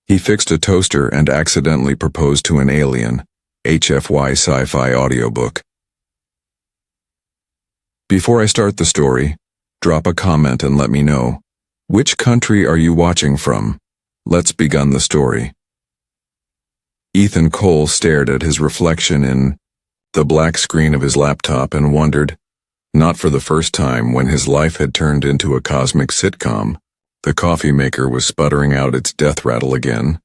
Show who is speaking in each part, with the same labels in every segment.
Speaker 1: He fixed a toaster and accidentally proposed to an alien. HFY Sci-Fi Audiobook. Before I start the story, drop a comment and let me know. Which country are you watching from? Let's begin the story. Ethan Cole stared at his reflection in the black screen of his laptop and wondered, not for the first time when his life had turned into a cosmic sitcom. The coffee maker was sputtering out its death rattle again.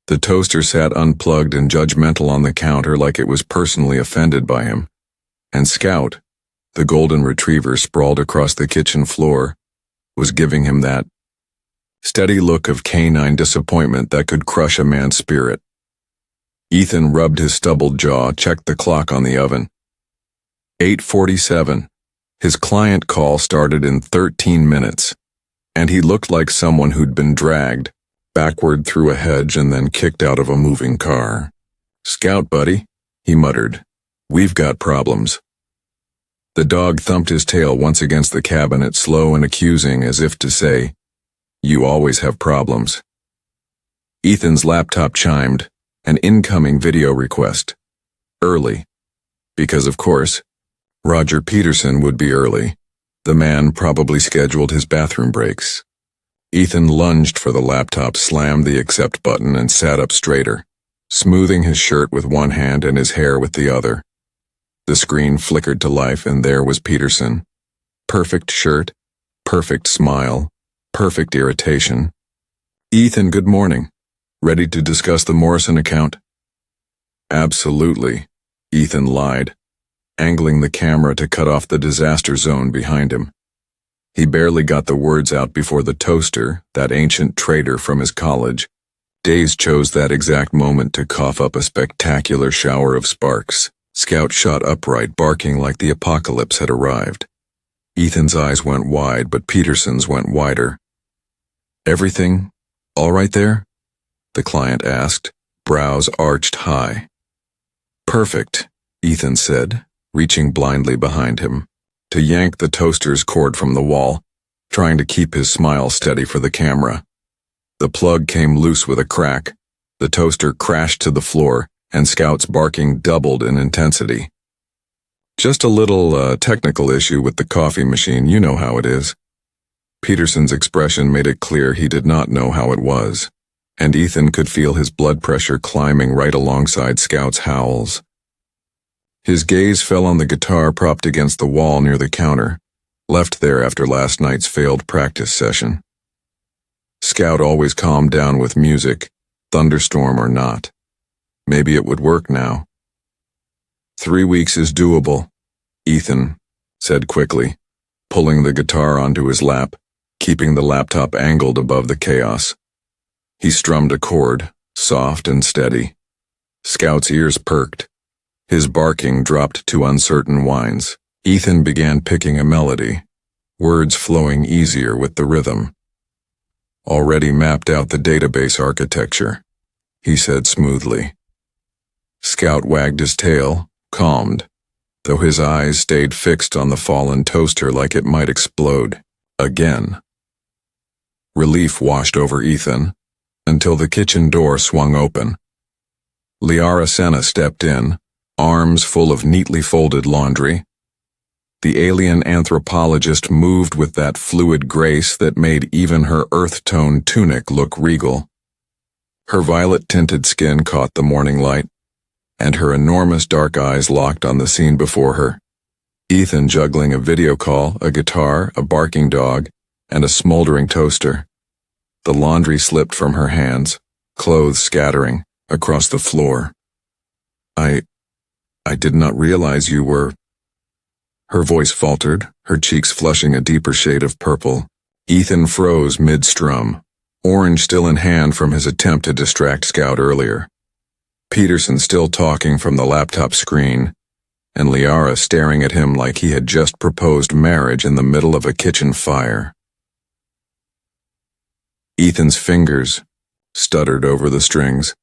Speaker 1: The toaster sat unplugged and judgmental on the counter like it was personally offended by him. And Scout, the golden retriever sprawled across the kitchen floor, was giving him that steady look of canine disappointment that could crush a man's spirit. Ethan rubbed his stubbled jaw, checked the clock on the oven. 8:47. His client call started in 13 minutes, and he looked like someone who'd been dragged backward through a hedge and then kicked out of a moving car. "Scout, buddy," he muttered. "We've got problems." The dog thumped his tail once against the cabinet, slow and accusing, as if to say, "You always have problems." Ethan's laptop chimed, an incoming video request. Early. Because, of course, Roger Peterson would be early. The man probably scheduled his bathroom breaks. Ethan lunged for the laptop, slammed the accept button, and sat up straighter, smoothing his shirt with one hand and his hair with the other. The screen flickered to life, and there was Peterson. Perfect shirt, perfect smile, perfect irritation. "Ethan, good morning. Ready to discuss the Morrison account?" "Absolutely," Ethan lied, angling the camera to cut off the disaster zone behind him. He barely got the words out before the toaster, that ancient traitor from his college, days chose that exact moment to cough up a spectacular shower of sparks. Scout shot upright, barking like the apocalypse had arrived. Ethan's eyes went wide, but Peterson's went wider. "Everything all right there?" the client asked, brows arched high. "Perfect," Ethan said, reaching blindly behind him to yank the toaster's cord from the wall, trying to keep his smile steady for the camera. The plug came loose with a crack. The toaster crashed to the floor, and Scout's barking doubled in intensity. "Just a little technical issue with the coffee machine, you know how it is." Peterson's expression made it clear he did not know how it was, and Ethan could feel his blood pressure climbing right alongside Scout's howls. His gaze fell on the guitar propped against the wall near the counter, left there after last night's failed practice session. Scout always calmed down with music, thunderstorm or not. Maybe it would work now. 3 weeks is doable, Ethan said quickly, pulling the guitar onto his lap, keeping the laptop angled above the chaos. He strummed a chord, soft and steady. Scout's ears perked. His barking dropped to uncertain whines. Ethan began picking a melody, words flowing easier with the rhythm. "Already mapped out the database architecture," he said smoothly. Scout wagged his tail, calmed, though his eyes stayed fixed on the fallen toaster like it might explode. Again. Relief washed over Ethan, until the kitchen door swung open. Lyara Senna stepped in, arms full of neatly folded laundry. The alien anthropologist moved with that fluid grace that made even her earth-toned tunic look regal. Her violet-tinted skin caught the morning light, and her enormous dark eyes locked on the scene before her. Ethan juggling a video call, a guitar, a barking dog, and a smoldering toaster. The laundry slipped from her hands, clothes scattering across the floor. I did not realize you were..." Her voice faltered, her cheeks flushing a deeper shade of purple. Ethan froze mid-strum, orange still in hand from his attempt to distract Scout earlier. Peterson still talking from the laptop screen, and Lyara staring at him like he had just proposed marriage in the middle of a kitchen fire. Ethan's fingers stuttered over the strings,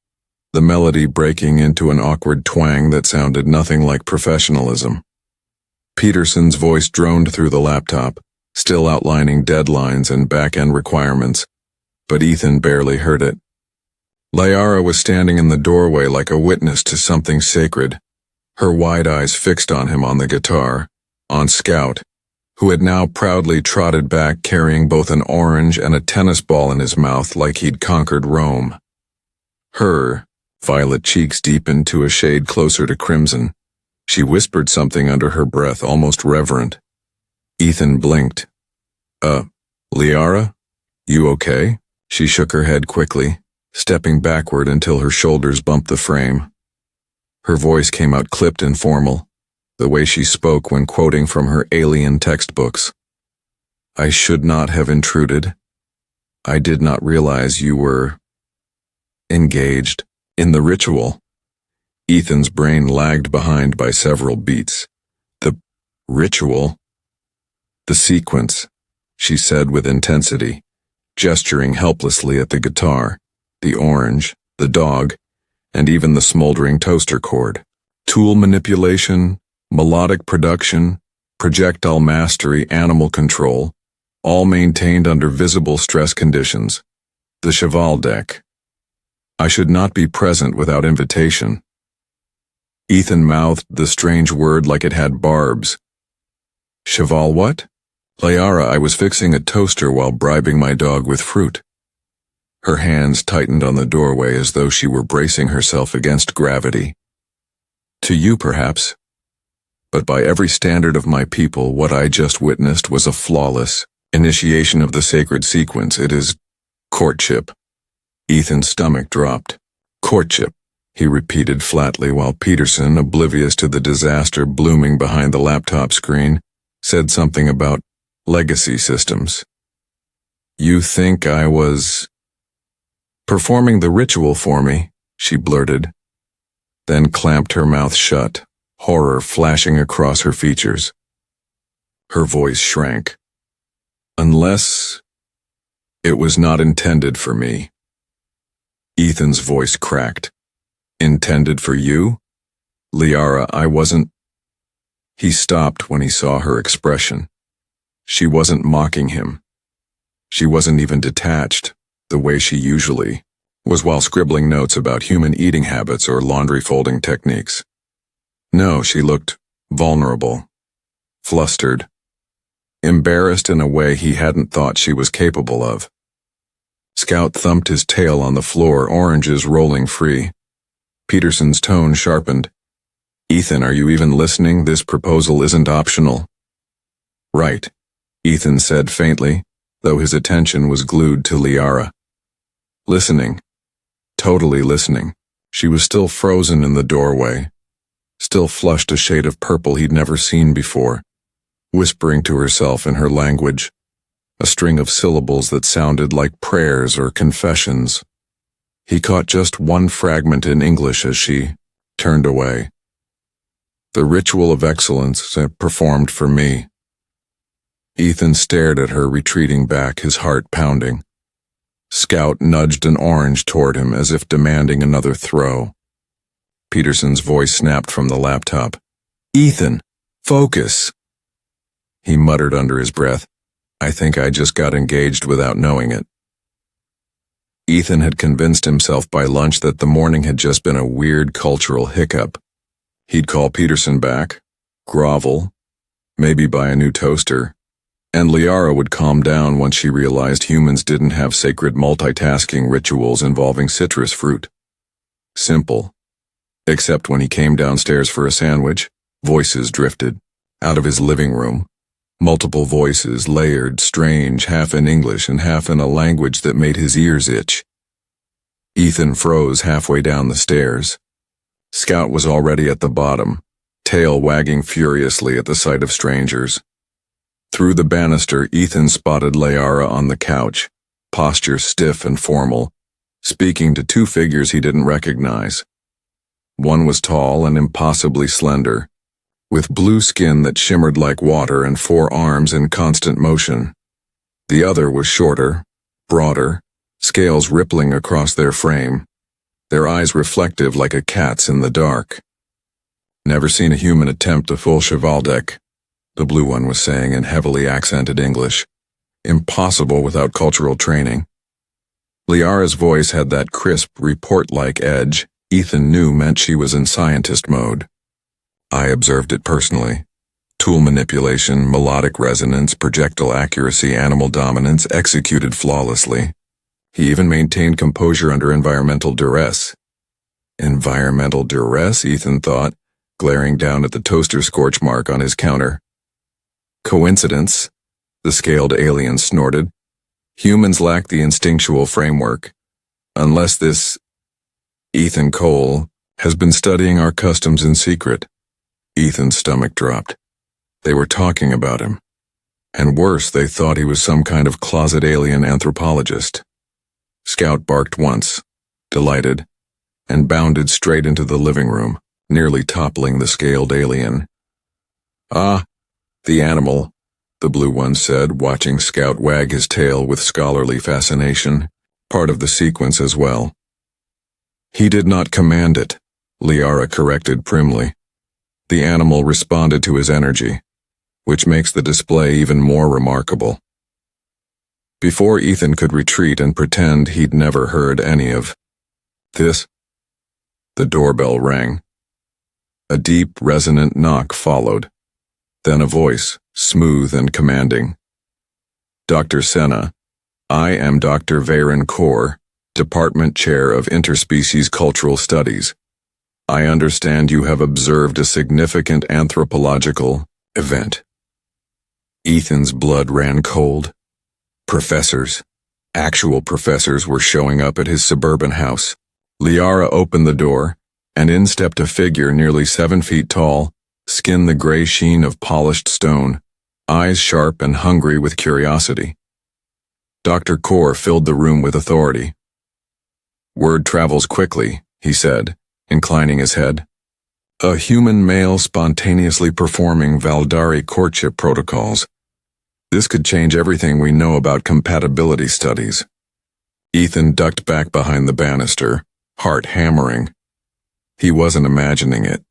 Speaker 1: the melody breaking into an awkward twang that sounded nothing like professionalism. Peterson's voice droned through the laptop, still outlining deadlines and back-end requirements, but Ethan barely heard it. Lyara was standing in the doorway like a witness to something sacred, her wide eyes fixed on him on the guitar, on Scout, who had now proudly trotted back carrying both an orange and a tennis ball in his mouth like he'd conquered Rome. Her violet cheeks deepened to a shade closer to crimson. She whispered something under her breath, almost reverent. Ethan blinked. Lyara? You okay? She shook her head quickly, stepping backward until her shoulders bumped the frame. Her voice came out clipped and formal, the way she spoke when quoting from her alien textbooks. I should not have intruded. I did not realize you were engaged in the ritual. Ethan's brain lagged behind by several beats. The ritual? The sequence, she said with intensity, gesturing helplessly at the guitar, the orange, the dog, and even the smoldering toaster cord. Tool manipulation, melodic production, projectile mastery, animal control, all maintained under visible stress conditions. The cheval deck. I should not be present without invitation. Ethan mouthed the strange word like it had barbs. Cheval what? Lyara, I was fixing a toaster while bribing my dog with fruit. Her hands tightened on the doorway as though she were bracing herself against gravity. To you, perhaps. But by every standard of my people, what I just witnessed was a flawless initiation of the sacred sequence. It is courtship. Ethan's stomach dropped. Courtship, he repeated flatly while Peterson, oblivious to the disaster blooming behind the laptop screen, said something about legacy systems. You think I was performing the ritual for me, she blurted, then clamped her mouth shut, horror flashing across her features. Her voice shrank. Unless it was not intended for me. Ethan's voice cracked. Intended for you? Lyara, I wasn't. He stopped when he saw her expression. She wasn't mocking him. She wasn't even detached, the way she usually was while scribbling notes about human eating habits or laundry folding techniques. No, she looked vulnerable, flustered, embarrassed in a way he hadn't thought she was capable of. Scout thumped his tail on the floor, oranges rolling free. Peterson's tone sharpened. Ethan, are you even listening? This proposal isn't optional. Right, Ethan said faintly, though his attention was glued to Lyara. Listening. Totally listening. She was still frozen in the doorway, still flushed a shade of purple he'd never seen before, whispering to herself in her language, a string of syllables that sounded like prayers or confessions. He caught just one fragment in English as she turned away. The ritual of excellence performed for me. Ethan stared at her, retreating back, his heart pounding. Scout nudged an orange toward him as if demanding another throw. Peterson's voice snapped from the laptop. Ethan, focus! He muttered under his breath. I think I just got engaged without knowing it. Ethan had convinced himself by lunch that the morning had just been a weird cultural hiccup. He'd call Peterson back, grovel, maybe buy a new toaster, and Lyara would calm down once she realized humans didn't have sacred multitasking rituals involving citrus fruit. Simple. Except when he came downstairs for a sandwich, voices drifted out of his living room. Multiple voices, layered, strange, half in English and half in a language that made his ears itch. Ethan froze halfway down the stairs. Scout was already at the bottom, tail wagging furiously at the sight of strangers. Through the banister, Ethan spotted Lyara on the couch, posture stiff and formal, speaking to two figures he didn't recognize. One was tall and impossibly slender, with blue skin that shimmered like water and 4 arms in constant motion. The other was shorter, broader, scales rippling across their frame, their eyes reflective like a cat's in the dark. Never seen a human attempt a full cheval deck, the blue one was saying in heavily accented English. Impossible without cultural training. Lyara's voice had that crisp, report-like edge Ethan knew meant she was in scientist mode. I observed it personally. Tool manipulation, melodic resonance, projectile accuracy, animal dominance, executed flawlessly. He even maintained composure under environmental duress. Environmental duress, Ethan thought, glaring down at the toaster scorch mark on his counter. Coincidence? The scaled alien snorted. Humans lack the instinctual framework. Unless this Ethan Cole has been studying our customs in secret. Ethan's stomach dropped. They were talking about him. And worse, they thought he was some kind of closet alien anthropologist. Scout barked once, delighted, and bounded straight into the living room, nearly toppling the scaled alien. Ah, the animal, the blue one said, watching Scout wag his tail with scholarly fascination, part of the sequence as well. He did not command it, Lyara corrected primly. The animal responded to his energy, which makes the display even more remarkable. Before Ethan could retreat and pretend he'd never heard any of this, the doorbell rang. A deep, resonant knock followed. Then a voice, smooth and commanding. Dr. Senna, I am Dr. Varen Kaur, Department Chair of Interspecies Cultural Studies. I understand you have observed a significant anthropological event. Ethan's blood ran cold. Professors, actual professors, were showing up at his suburban house. Lyara opened the door, and in stepped a figure nearly 7 feet tall, skin the gray sheen of polished stone, eyes sharp and hungry with curiosity. Dr. Kaur filled the room with authority. Word travels quickly, he said, inclining his head. A human male spontaneously performing Valdari courtship protocols. This could change everything we know about compatibility studies. Ethan ducked back behind the banister, heart hammering. He wasn't imagining it.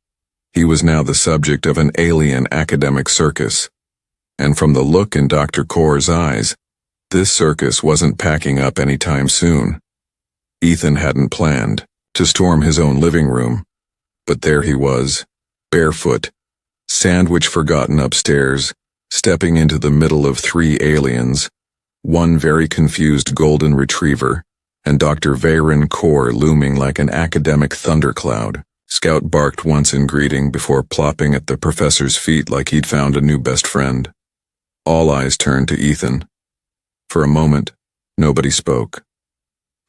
Speaker 1: He was now the subject of an alien academic circus. And from the look in Dr. Kaur's eyes, this circus wasn't packing up anytime soon. Ethan hadn't planned to storm his own living room, but there he was, barefoot, sandwich forgotten upstairs, stepping into the middle of 3 aliens, one very confused golden retriever, and Dr. Varen Kaur looming like an academic thundercloud. Scout barked once in greeting before plopping at the professor's feet like he'd found a new best friend. All eyes turned to Ethan. For a moment, nobody spoke.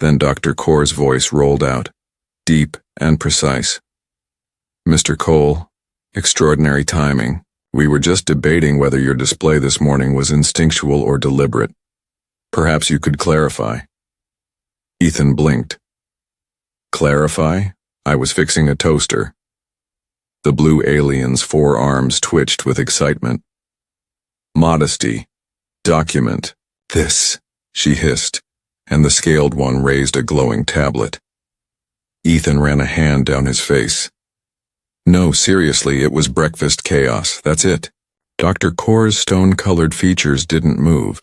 Speaker 1: Then Dr. Kaur's voice rolled out, deep and precise. Mr. Cole, extraordinary timing. We were just debating whether your display this morning was instinctual or deliberate. Perhaps you could clarify. Ethan blinked. Clarify? I was fixing a toaster. The blue alien's 4 arms twitched with excitement. Modesty. Document. This, she hissed, and the scaled one raised a glowing tablet. Ethan ran a hand down his face. No, seriously, it was breakfast chaos, that's it. Dr. Kaur's stone-colored features didn't move,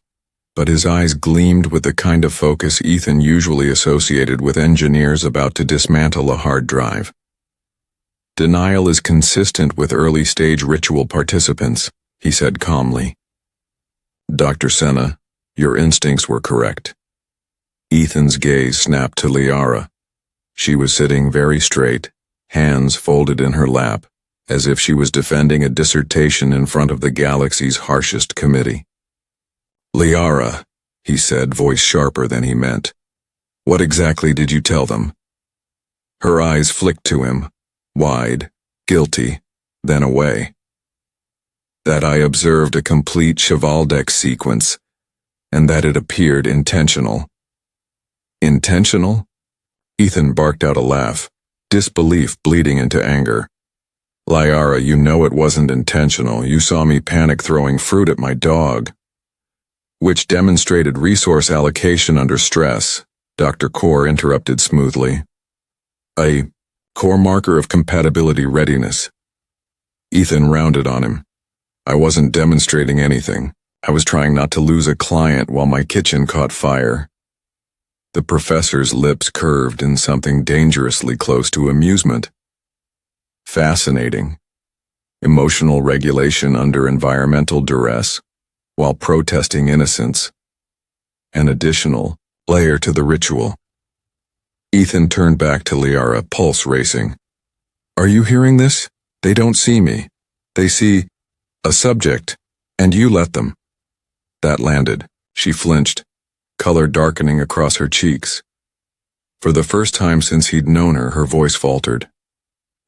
Speaker 1: but his eyes gleamed with the kind of focus Ethan usually associated with engineers about to dismantle a hard drive. Denial is consistent with early-stage ritual participants, he said calmly. Dr. Senna, your instincts were correct. Ethan's gaze snapped to Lyara. She was sitting very straight, hands folded in her lap, as if she was defending a dissertation in front of the galaxy's harshest committee. Lyara, he said, voice sharper than he meant. What exactly did you tell them? Her eyes flicked to him, wide, guilty, then away. That I observed a complete Chevaldeck sequence, and that it appeared intentional. Intentional? Ethan barked out a laugh, disbelief bleeding into anger. Lyara, you know it wasn't intentional. You saw me panic throwing fruit at my dog. Which demonstrated resource allocation under stress, Dr. Kaur interrupted smoothly. A core marker of compatibility readiness. Ethan rounded on him. I wasn't demonstrating anything. I was trying not to lose a client while my kitchen caught fire. The professor's lips curved in something dangerously close to amusement. Fascinating. Emotional regulation under environmental duress, while protesting innocence. An additional layer to the ritual. Ethan turned back to Lyara, pulse racing. Are you hearing this? They don't see me. They see a subject, and you let them. That landed. She flinched, color darkening across her cheeks. For the first time since he'd known her, her voice faltered.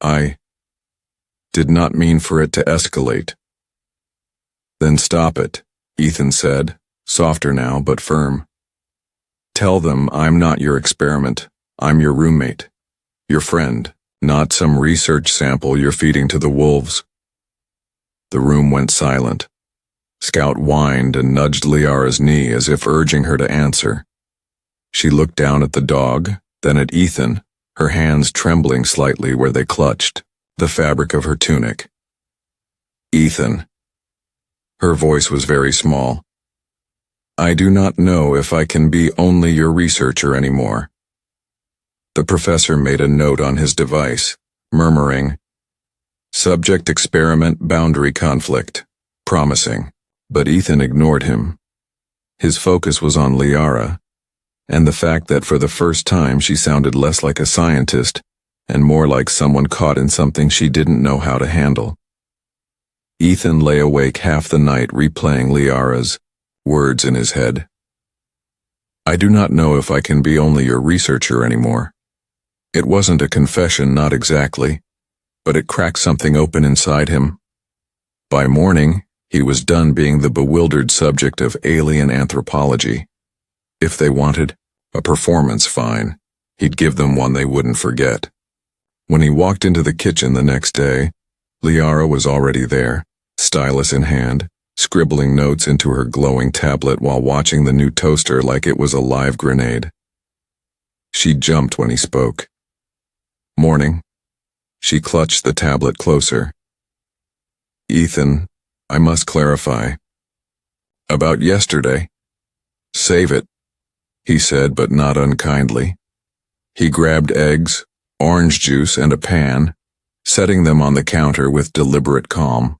Speaker 1: I did not mean for it to escalate. Then stop it, Ethan said, softer now but firm. Tell them I'm not your experiment. I'm your roommate. Your friend, not some research sample you're feeding to the wolves. The room went silent. Scout whined and nudged Lyara's knee as if urging her to answer. She looked down at the dog, then at Ethan, her hands trembling slightly where they clutched the fabric of her tunic. Ethan. Her voice was very small. I do not know if I can be only your researcher anymore. The professor made a note on his device, murmuring, Subject experiment boundary conflict. Promising. But Ethan ignored him. His focus was on Lyara, and the fact that for the first time she sounded less like a scientist and more like someone caught in something she didn't know how to handle. Ethan lay awake half the night replaying Lyara's words in his head. I do not know if I can be only your researcher anymore. It wasn't a confession, not exactly, but it cracked something open inside him. By morning, he was done being the bewildered subject of alien anthropology. If they wanted a performance, fine. He'd give them one they wouldn't forget. When he walked into the kitchen the next day, Lyara was already there, stylus in hand, scribbling notes into her glowing tablet while watching the new toaster like it was a live grenade. She jumped when he spoke. Morning. She clutched the tablet closer. Ethan, I must clarify. About yesterday. Save it, he said, but not unkindly. He grabbed eggs, orange juice, and a pan, setting them on the counter with deliberate calm.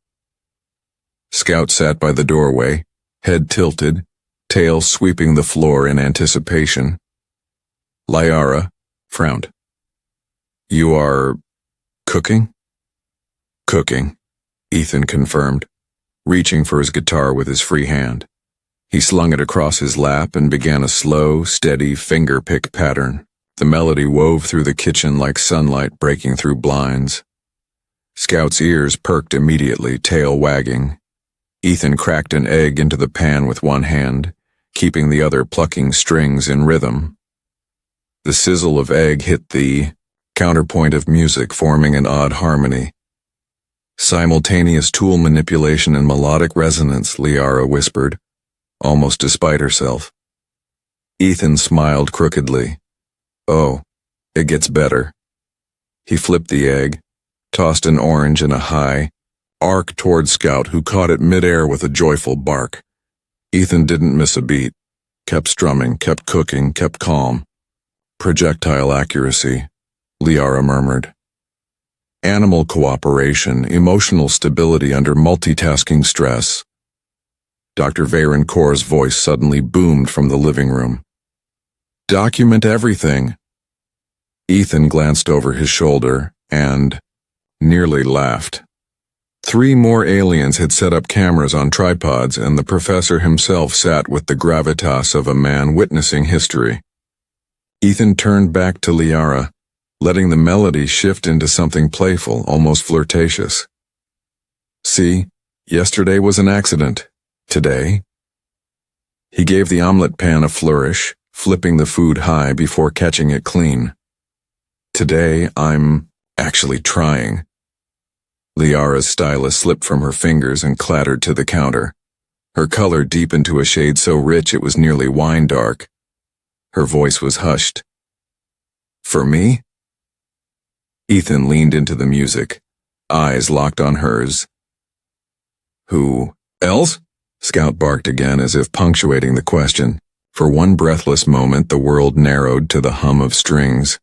Speaker 1: Scout sat by the doorway, head tilted, tail sweeping the floor in anticipation. Lyara frowned. You are cooking? Cooking, Ethan confirmed, reaching for his guitar with his free hand. He slung it across his lap and began a slow, steady finger-pick pattern. The melody wove through the kitchen like sunlight breaking through blinds. Scout's ears perked immediately, tail wagging. Ethan cracked an egg into the pan with one hand, keeping the other plucking strings in rhythm. The sizzle of egg hit the counterpoint of music, forming an odd harmony. Simultaneous tool manipulation and melodic resonance, Lyara whispered, almost despite herself. Ethan smiled crookedly. Oh, it gets better. He flipped the egg, tossed an orange in a high arc toward Scout, who caught it midair with a joyful bark. Ethan didn't miss a beat, kept strumming, kept cooking, kept calm. Projectile accuracy, Lyara murmured. Animal cooperation, emotional stability under multitasking stress. Dr. Varencourt's voice suddenly boomed from the living room. Document everything. Ethan glanced over his shoulder and nearly laughed. 3 more aliens had set up cameras on tripods, and the professor himself sat with the gravitas of a man witnessing history. Ethan turned back to Lyara, letting the melody shift into something playful, almost flirtatious. See, yesterday was an accident. Today? He gave the omelet pan a flourish, flipping the food high before catching it clean. Today, I'm actually trying. Lyara's stylus slipped from her fingers and clattered to the counter. Her color deepened to a shade so rich it was nearly wine dark. Her voice was hushed. For me? Ethan leaned into the music, eyes locked on hers. Who else? Scout barked again as if punctuating the question. For one breathless moment, the world narrowed to the hum of strings,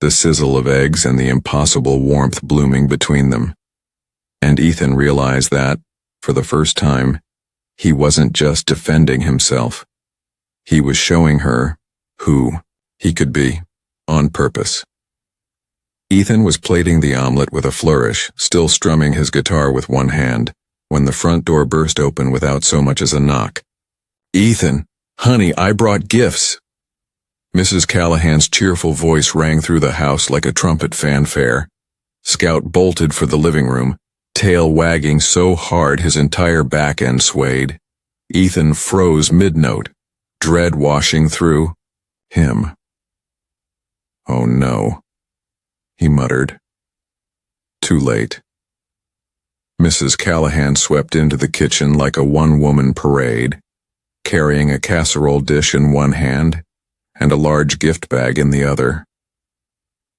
Speaker 1: the sizzle of eggs and the impossible warmth blooming between them. And Ethan realized that, for the first time, he wasn't just defending himself. He was showing her who he could be, on purpose. Ethan was plating the omelet with a flourish, still strumming his guitar with one hand, when the front door burst open without so much as a knock. "Ethan, honey, I brought gifts." Mrs. Callahan's cheerful voice rang through the house like a trumpet fanfare. Scout bolted for the living room, tail wagging so hard his entire back end swayed. Ethan froze mid-note, dread washing through him. "Oh no," he muttered. Too late. Mrs. Callahan swept into the kitchen like a one-woman parade, carrying a casserole dish in one hand and a large gift bag in the other.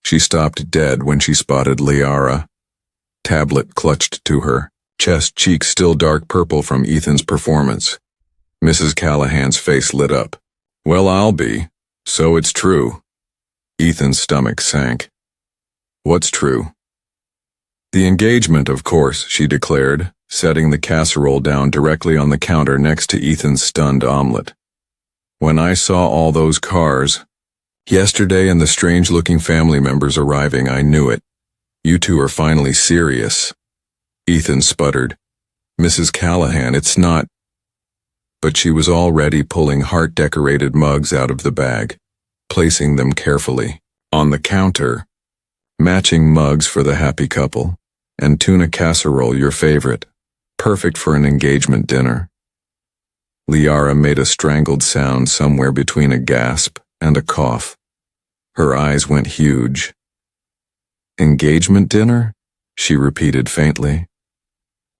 Speaker 1: She stopped dead when she spotted Lyara, tablet clutched to her, chest cheeks still dark purple from Ethan's performance. Mrs. Callahan's face lit up. "Well, I'll be. So it's true." Ethan's stomach sank. "What's true?" "The engagement, of course," she declared, setting the casserole down directly on the counter next to Ethan's stunned omelet. "When I saw all those cars yesterday and the strange-looking family members arriving, I knew it. You two are finally serious." Ethan sputtered. "Mrs. Callahan, it's not—" But she was already pulling heart-decorated mugs out of the bag, placing them carefully on the counter. Matching mugs for the happy couple, and tuna casserole, your favorite, perfect for an engagement dinner. Lyara made a strangled sound somewhere between a gasp and a cough. Her eyes went huge. "Engagement dinner?" she repeated faintly.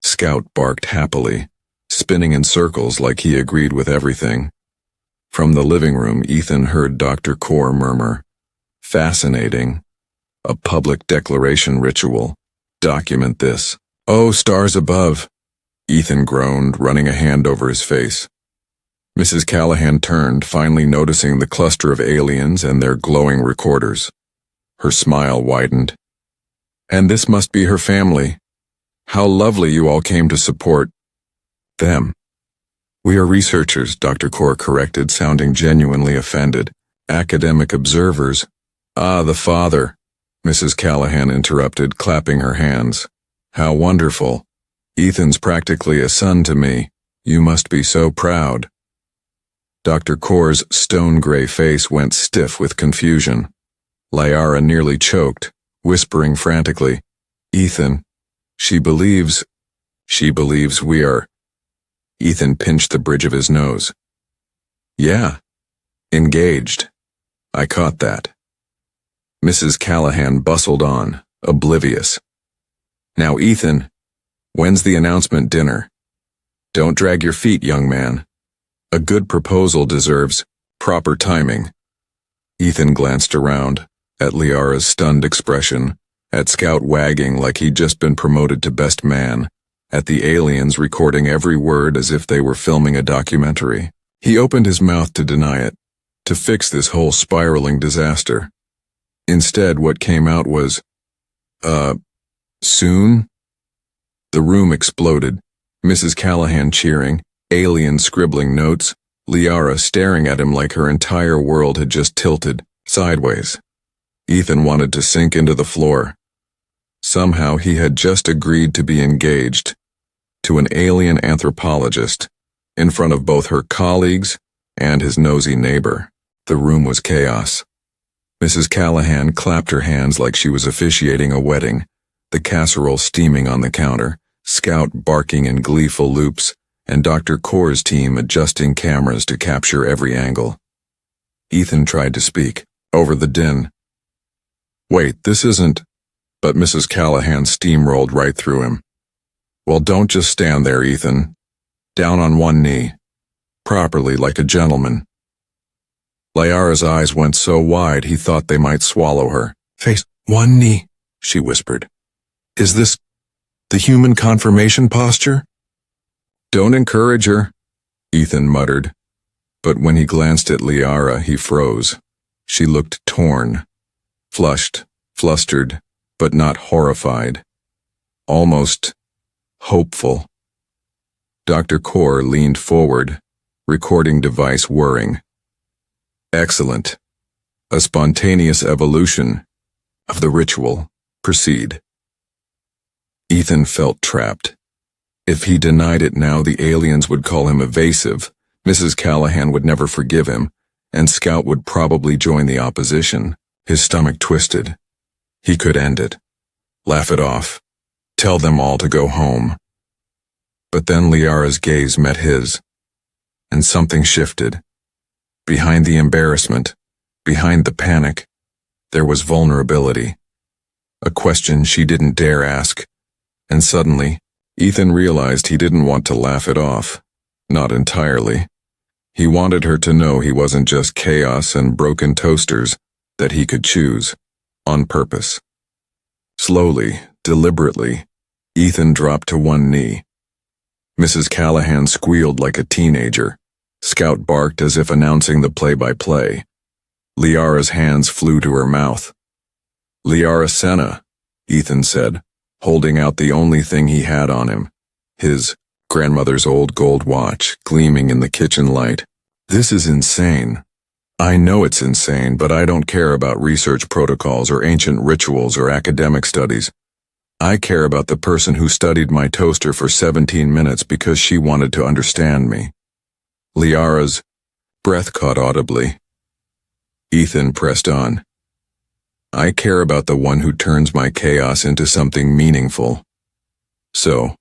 Speaker 1: Scout barked happily, spinning in circles like he agreed with everything. From the living room, Ethan heard Dr. Kaur murmur, "Fascinating. A public declaration ritual. Document this." "Oh, stars above," Ethan groaned, running a hand over his face. Mrs. Callahan turned, finally noticing the cluster of aliens and their glowing recorders. Her smile widened. "And this must be her family. How lovely you all came to support them." "We are researchers," Dr. Kaur corrected, sounding genuinely offended. "Academic observers." "Ah, the father," Mrs. Callahan interrupted, clapping her hands. "How wonderful. Ethan's practically a son to me. You must be so proud." Dr. Kaur's stone-gray face went stiff with confusion. Lyara nearly choked, whispering frantically, "Ethan, she believes we are—" Ethan pinched the bridge of his nose. "Yeah, engaged. I caught that." Mrs. Callahan bustled on, oblivious. "Now, Ethan, when's the announcement dinner? Don't drag your feet, young man. A good proposal deserves proper timing." Ethan glanced around, at Lyara's stunned expression, at Scout wagging like he'd just been promoted to best man, at the aliens recording every word as if they were filming a documentary. He opened his mouth to deny it, to fix this whole spiraling disaster. Instead, what came out was, soon? The room exploded, Mrs. Callahan cheering, alien scribbling notes, Lyara staring at him like her entire world had just tilted, sideways. Ethan wanted to sink into the floor. Somehow he had just agreed to be engaged to an alien anthropologist in front of both her colleagues and his nosy neighbor. The room was chaos. Mrs. Callahan clapped her hands like she was officiating a wedding, the casserole steaming on the counter, Scout barking in gleeful loops, and Dr. Kaur's team adjusting cameras to capture every angle. Ethan tried to speak, over the din. "Wait, this isn't—" But Mrs. Callahan steamrolled right through him. "Well, don't just stand there, Ethan. Down on one knee. Properly, like a gentleman." Lyara's eyes went so wide he thought they might swallow her. "Face, one knee," she whispered. "Is this the human confirmation posture?" "Don't encourage her," Ethan muttered. But when he glanced at Lyara, he froze. She looked torn, flushed, flustered, but not horrified. Almost hopeful. Dr. Kaur leaned forward, recording device whirring. Excellent. A spontaneous evolution of the ritual. Proceed. Ethan felt trapped. If he denied it now, the aliens would call him evasive, Mrs. Callahan would never forgive him, and Scout would probably join the opposition. His stomach twisted. He could end it. Laugh it off. Tell them all to go home. But then Lyara's gaze met his, and something shifted. Behind the embarrassment, behind the panic, there was vulnerability. A question she didn't dare ask. And suddenly, Ethan realized he didn't want to laugh it off. Not entirely. He wanted her to know he wasn't just chaos and broken toasters, that he could choose, on purpose. Slowly, deliberately, Ethan dropped to one knee. Mrs. Callahan squealed like a teenager. Scout barked as if announcing the play-by-play. Lyara's hands flew to her mouth. "Lyara Senna," Ethan said, holding out the only thing he had on him, his grandmother's old gold watch gleaming in the kitchen light. "This is insane. I know it's insane, but I don't care about research protocols or ancient rituals or academic studies. I care about the person who studied my toaster for 17 minutes because she wanted to understand me." Lyara's breath caught audibly. Ethan pressed on. "I care about the one who turns my chaos into something meaningful. So,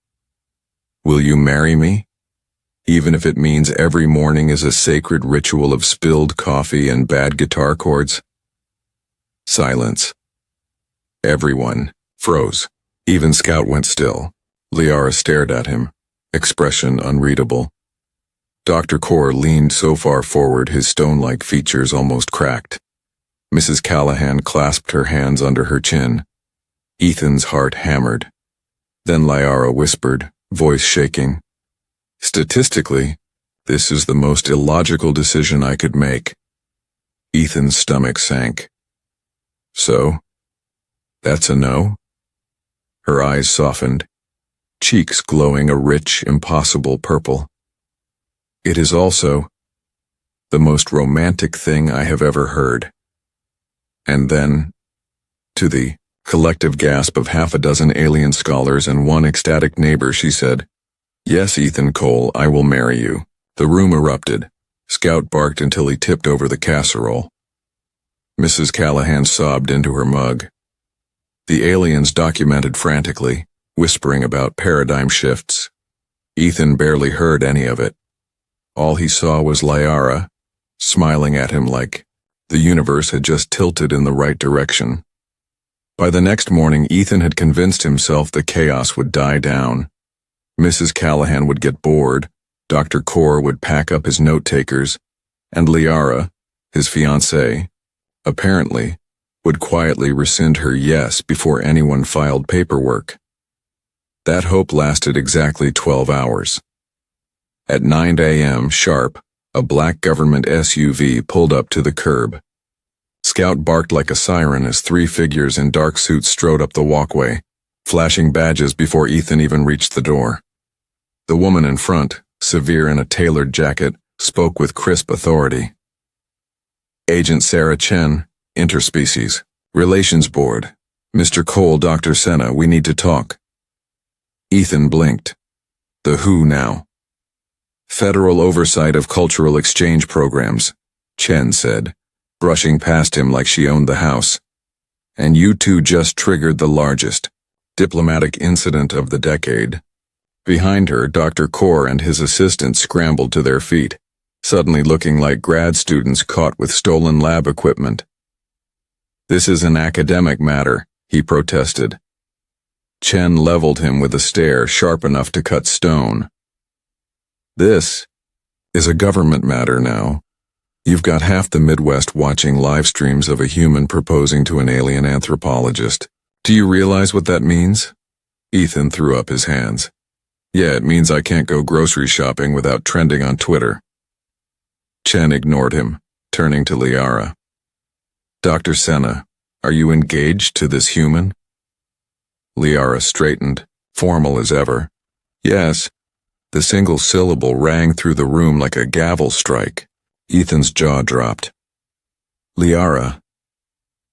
Speaker 1: will you marry me? Even if it means every morning is a sacred ritual of spilled coffee and bad guitar chords?" Silence. Everyone froze. Even Scout went still. Lyara stared at him, expression unreadable. Dr. Kaur leaned so far forward his stone-like features almost cracked. Mrs. Callahan clasped her hands under her chin. Ethan's heart hammered. Then Lyara whispered, voice shaking, "Statistically, this is the most illogical decision I could make." Ethan's stomach sank. "So, that's a no?" Her eyes softened, cheeks glowing a rich, impossible purple. "It is also the most romantic thing I have ever heard." And then, to the collective gasp of half a dozen alien scholars and one ecstatic neighbor, she said, "Yes, Ethan Cole, I will marry you." The room erupted. Scout barked until he tipped over the casserole. Mrs. Callahan sobbed into her mug. The aliens documented frantically, whispering about paradigm shifts. Ethan barely heard any of it. All he saw was Lyara, smiling at him like the universe had just tilted in the right direction. By the next morning, Ethan had convinced himself the chaos would die down. Mrs. Callahan would get bored, Dr. Kaur would pack up his note-takers, and Lyara, his fiancée, apparently, would quietly rescind her yes before anyone filed paperwork. That hope lasted exactly 12 hours. At 9 a.m. sharp, a black government SUV pulled up to the curb. Scout barked like a siren as three figures in dark suits strode up the walkway, flashing badges before Ethan even reached the door. The woman in front, severe in a tailored jacket, spoke with crisp authority. "Agent Sarah Chen, Interspecies, Relations Board. Mr. Cole, Dr. Senna, we need to talk." Ethan blinked. The who now? "Federal Oversight of Cultural Exchange Programs," Chen said, brushing past him like she owned the house. "And you two just triggered the largest diplomatic incident of the decade." Behind her, Dr. Kaur and his assistant scrambled to their feet, suddenly looking like grad students caught with stolen lab equipment. "This is an academic matter," he protested. Chen leveled him with a stare sharp enough to cut stone. "This is a government matter now. You've got half the Midwest watching live streams of a human proposing to an alien anthropologist. Do you realize what that means?" Ethan threw up his hands. "Yeah, it means I can't go grocery shopping without trending on Twitter." Chen ignored him, turning to Lyara. Dr. Senna, are you engaged to this human? Lyara straightened, formal as ever. Yes. The single syllable rang through the room like a gavel strike. Ethan's jaw dropped. Lyara.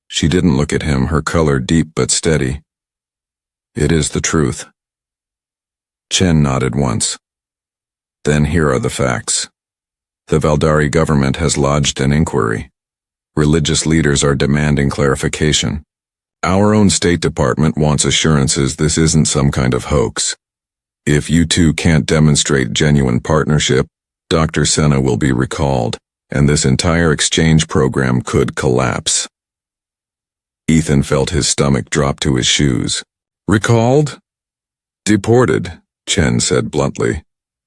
Speaker 1: She didn't look at him, her color deep but steady. It is the truth. Chen nodded once. Then here are the facts. The Valdari government has lodged an inquiry. Religious leaders are demanding clarification. Our own State Department wants assurances this isn't some kind of hoax. If you two can't demonstrate genuine partnership, Dr. Senna will be recalled, and this entire exchange program could collapse. Ethan felt his stomach drop to his shoes. Recalled? Deported, Chen said bluntly.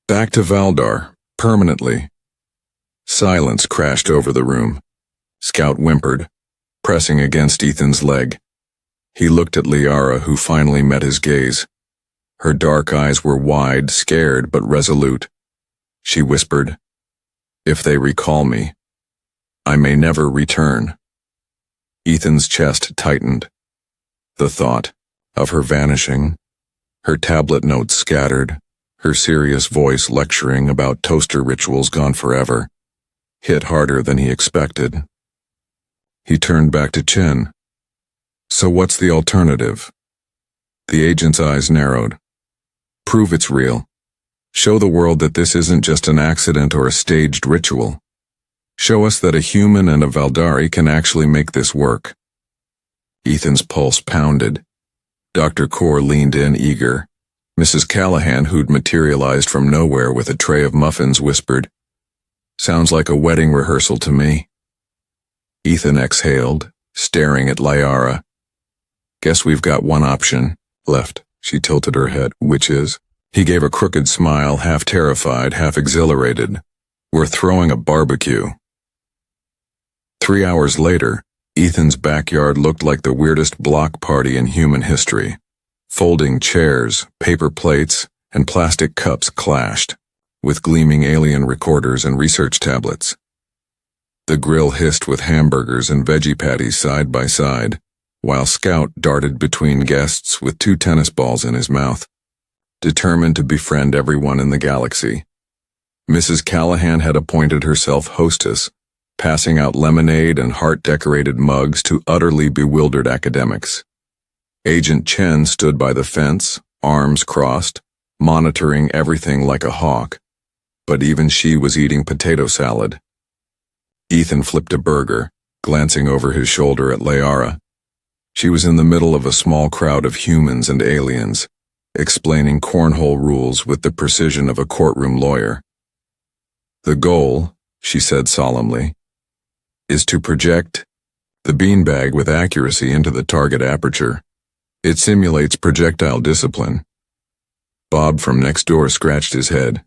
Speaker 1: Back to Valdar, permanently. Silence crashed over the room. Scout whimpered, pressing against Ethan's leg. He looked at Lyara, who finally met his gaze. Her dark eyes were wide, scared but resolute. She whispered, If they recall me, I may never return. Ethan's chest tightened. The thought of her vanishing, her tablet notes scattered, her serious voice lecturing about toaster rituals gone forever, hit harder than he expected. He turned back to Chen. So what's the alternative? The agent's eyes narrowed. Prove it's real. Show the world that this isn't just an accident or a staged ritual. Show us that a human and a Valdari can actually make this work. Ethan's pulse pounded. Dr. Kaur leaned in eager. Mrs. Callahan, who'd materialized from nowhere with a tray of muffins, whispered, Sounds like a wedding rehearsal to me. Ethan exhaled, staring at Lyara. Guess we've got one option left. She tilted her head. Which is? He gave a crooked smile, half terrified, half exhilarated. We're throwing a barbecue. 3 hours later, Ethan's backyard looked like the weirdest block party in human history. Folding chairs, paper plates, and plastic cups clashed, with gleaming alien recorders and research tablets. The grill hissed with hamburgers and veggie patties side by side, while Scout darted between guests with 2 tennis balls in his mouth, determined to befriend everyone in the galaxy. Mrs. Callahan had appointed herself hostess, passing out lemonade and heart-decorated mugs to utterly bewildered academics. Agent Chen stood by the fence, arms crossed, monitoring everything like a hawk, but even she was eating potato salad. Ethan flipped a burger, glancing over his shoulder at Lyara. She was in the middle of a small crowd of humans and aliens, explaining cornhole rules with the precision of a courtroom lawyer. The goal, she said solemnly, is to project the beanbag with accuracy into the target aperture. It simulates projectile discipline. Bob from next door scratched his head.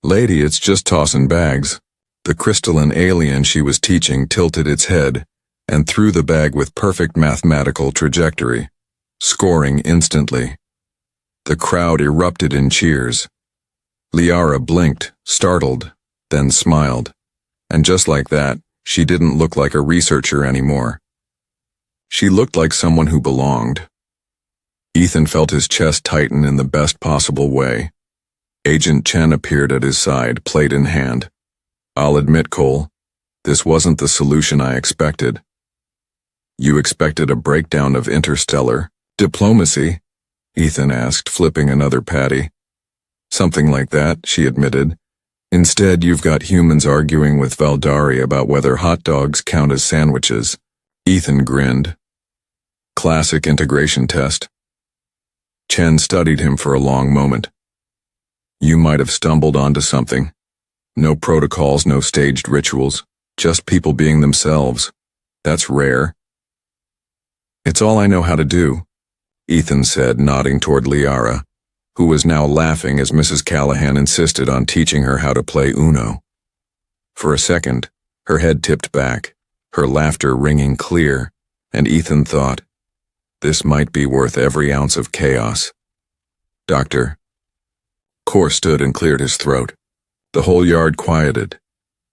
Speaker 1: Lady, it's just tossin' bags. The crystalline alien she was teaching tilted its head and threw the bag with perfect mathematical trajectory, scoring instantly. The crowd erupted in cheers. Lyara blinked, startled, then smiled, and just like that, she didn't look like a researcher anymore. She looked like someone who belonged. Ethan felt his chest tighten in the best possible way. Agent Chen appeared at his side, plate in hand. I'll admit, Cole, this wasn't the solution I expected. You expected a breakdown of interstellar diplomacy? Ethan asked, flipping another patty. Something like that, she admitted. Instead, you've got humans arguing with Valdari about whether hot dogs count as sandwiches. Ethan grinned. Classic integration test. Chen studied him for a long moment. You might have stumbled onto something. No protocols, no staged rituals, just people being themselves. That's rare. It's all I know how to do, Ethan said, nodding toward Lyara, who was now laughing as Mrs. Callahan insisted on teaching her how to play Uno. For a second, her head tipped back, her laughter ringing clear, and Ethan thought, this might be worth every ounce of chaos. Doctor. Kaur stood and cleared his throat. The whole yard quieted.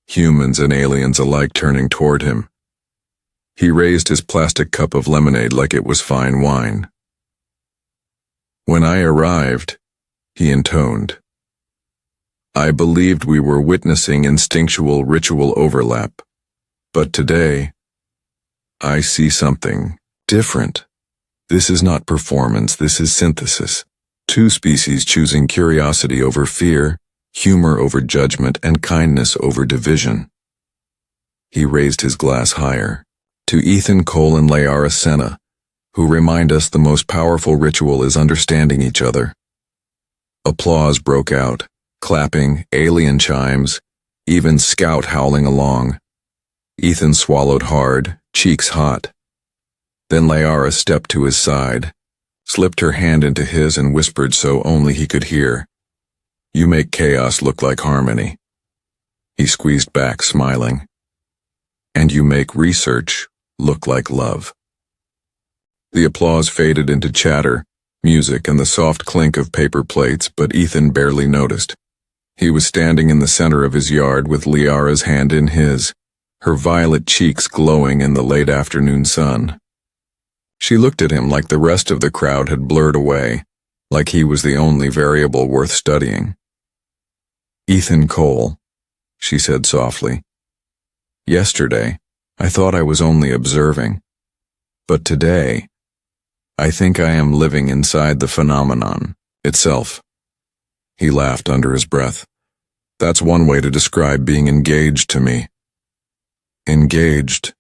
Speaker 1: humans and aliens alike turning toward him. He raised his plastic cup of lemonade like it was fine wine. "When I arrived," he intoned, "I believed we were witnessing instinctual ritual overlap. But today, I see something different. This is not performance, this is synthesis. Two species choosing curiosity over fear, humor over judgment, and kindness over division." He raised his glass higher. "To Ethan Cole and Lyara Senna, who remind us the most powerful ritual is understanding each other." Applause broke out, clapping, alien chimes, even Scout howling along. Ethan swallowed hard, cheeks hot. Then Lyara stepped to his side, slipped her hand into his and whispered so only he could hear, "You make chaos look like harmony." He squeezed back, smiling. "And you make research look like love." The applause faded into chatter, music, and the soft clink of paper plates, but Ethan barely noticed. He was standing in the center of his yard with Lyara's hand in his, her violet cheeks glowing in the late afternoon sun. She looked at him like the rest of the crowd had blurred away, like he was the only variable worth studying. "Ethan Cole," she said softly. "Yesterday, I thought I was only observing. But today, I think I am living inside the phenomenon itself." He laughed under his breath. "That's one way to describe being engaged to me." "Engaged,"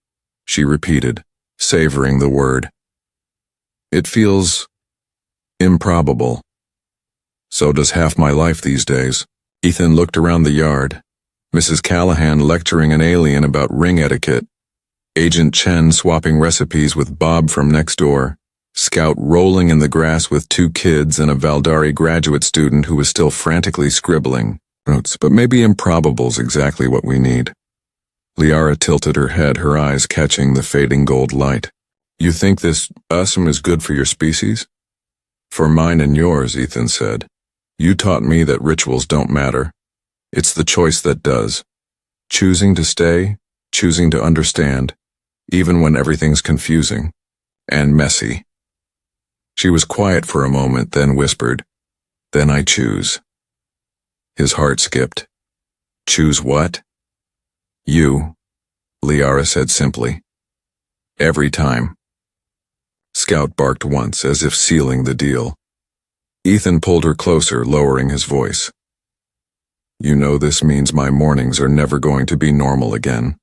Speaker 1: she repeated, savoring the word. "It feels improbable. So does half my life these days." Ethan looked around the yard. Mrs. Callahan lecturing an alien about ring etiquette. Agent Chen swapping recipes with Bob from next door. Scout rolling in the grass with 2 kids and a Valdari graduate student who was still frantically scribbling notes. But maybe improbable's exactly what we need. Lyara tilted her head, her eyes catching the fading gold light. "You think this is good for your species?" "For mine and yours," Ethan said. "You taught me that rituals don't matter. It's the choice that does. Choosing to stay, choosing to understand, even when everything's confusing and messy." She was quiet for a moment, then whispered, "Then I choose." His heart skipped. "Choose what?" "You," Lyara said simply. "Every time." Scout barked once, as if sealing the deal. Ethan pulled her closer, lowering his voice. "You know this means my mornings are never going to be normal again."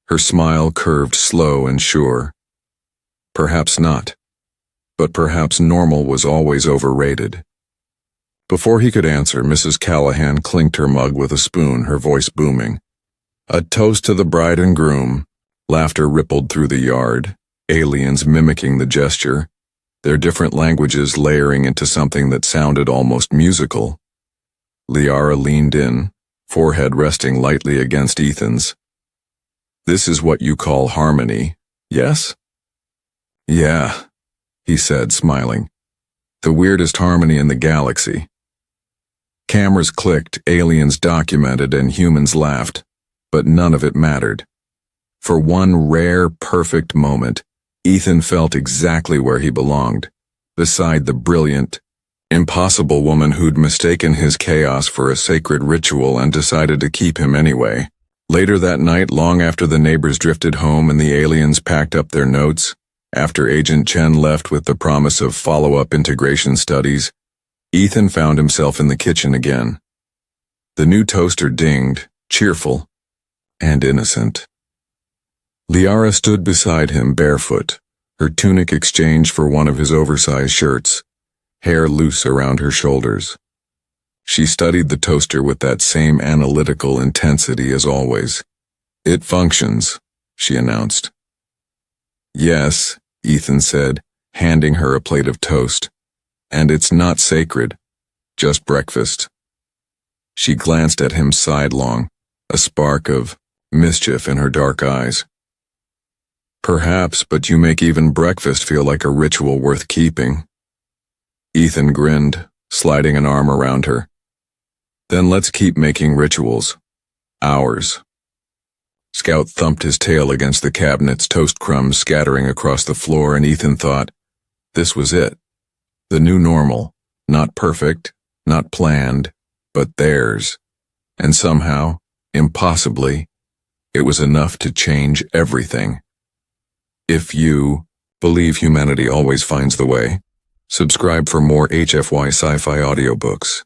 Speaker 1: Her smile curved slow and sure. Perhaps not. But perhaps normal was always overrated. Before he could answer, Mrs. Callahan clinked her mug with a spoon, her voice booming. "A toast to the bride and groom." Laughter rippled through the yard, aliens mimicking the gesture, their different languages layering into something that sounded almost musical. Lyara leaned in, forehead resting lightly against Ethan's. "This is what you call harmony, yes?" "Yeah," he said, smiling. "The weirdest harmony in the galaxy." Cameras clicked, aliens documented, and humans laughed, but none of it mattered. For one rare, perfect moment, Ethan felt exactly where he belonged, beside the brilliant, impossible woman who'd mistaken his chaos for a sacred ritual and decided to keep him anyway. Later that night, long after the neighbors drifted home and the aliens packed up their notes, after Agent Chen left with the promise of follow-up integration studies, Ethan found himself in the kitchen again. The new toaster dinged, cheerful and innocent. Lyara stood beside him barefoot, her tunic exchanged for one of his oversized shirts, hair loose around her shoulders. She studied the toaster with that same analytical intensity as always. "It functions," she announced. "Yes," Ethan said, handing her a plate of toast. "And it's not sacred, just breakfast." She glanced at him sidelong, a spark of mischief in her dark eyes. "Perhaps, but you make even breakfast feel like a ritual worth keeping." Ethan grinned, sliding an arm around her. "Then let's keep making rituals. Ours." Scout thumped his tail against the cabinet's toast crumbs scattering across the floor, and Ethan thought, this was it. The new normal. Not perfect, not planned, but theirs. And somehow, impossibly, it was enough to change everything. If you believe humanity always finds the way, subscribe for more HFY Sci-Fi audiobooks.